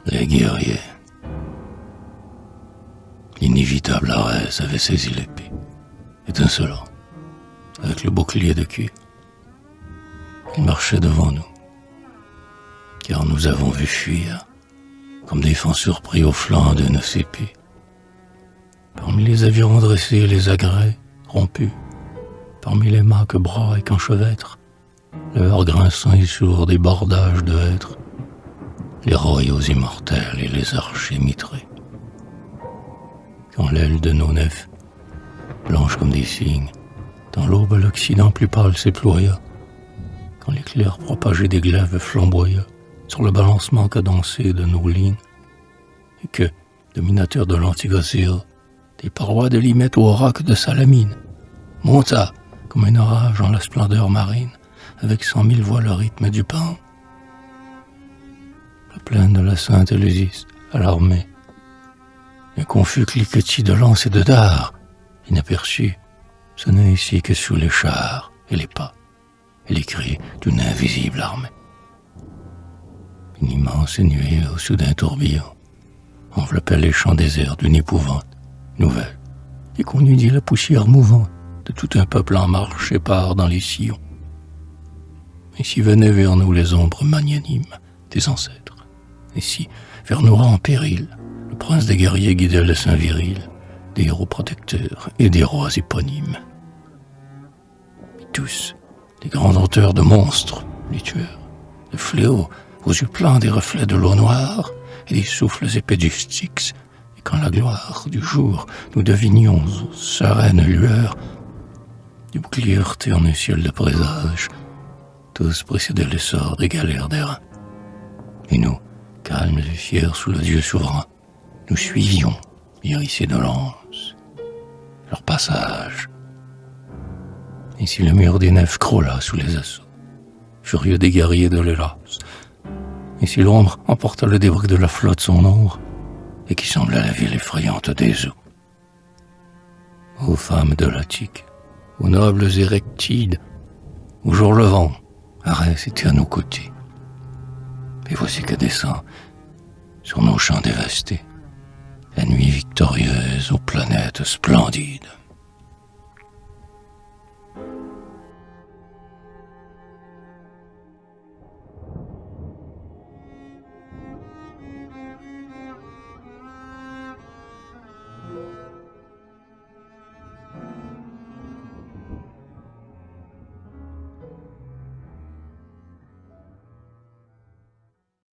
Les guerriers. L'inévitable Arès avait saisi l'épée, étincelant, avec le bouclier de cuir. Il marchait devant nous, car nous avons vu fuir, comme des fans surpris au flanc de nos épées. Parmi les avirons dressés, les agrès rompus, parmi les mâts que bras et qu'enchevêtrent, le heurt grinçant et sourd des bordages de hêtres, les royaux immortels et les archers mitrés. Quand l'aile de nos nefs, blanche comme des cygnes, dans l'aube l'Occident plus pâle s'éploya, quand l'éclair propagé des glaives flamboya sur le balancement cadencé de nos lignes, et que, dominateur de l'antique océan, des parois de Limette au oracle de Salamine, monta comme un orage en la splendeur marine, avec 100 000 voix le rythme du pan. La plaine de la Sainte Éleusis, à l'armée, un confus cliquetis de lances et de dards, inaperçus, sonnait ici que sous les chars et les pas, et les cris d'une invisible armée. Une immense nuée au soudain tourbillon enveloppait les champs déserts d'une épouvante nouvelle, et qu'on eût dit la poussière mouvante de tout un peuple en marche épars dans les sillons. Ici venaient vers nous les ombres magnanimes des ancêtres. Ici, vers nous en péril, le prince des guerriers guidait le sein viril, des héros protecteurs et des rois éponymes. Et tous, les grands dompteurs de monstres, les tueurs, de fléaux, aux yeux pleins des reflets de l'eau noire et des souffles épais du Styx, et quand la gloire du jour nous devinions aux sereines lueurs du bouclier heurté en un ciel de présage, tous précédaient l'essor des galères d'airain. Et nous, calmes et fiers sous le Dieu souverain, nous suivions, hérissés de lance, leur passage. Et si le mur des nefs croula sous les assauts, furieux des guerriers de l'Hélas, et si l'ombre emporta le débris de la flotte son ombre, et qui semblait la ville effrayante des eaux. Ô femmes de l'Attique, aux nobles érectides, au jour levant, Arès était à nos côtés. Et voici que descend, sur nos champs dévastés, la nuit victorieuse aux planètes splendides.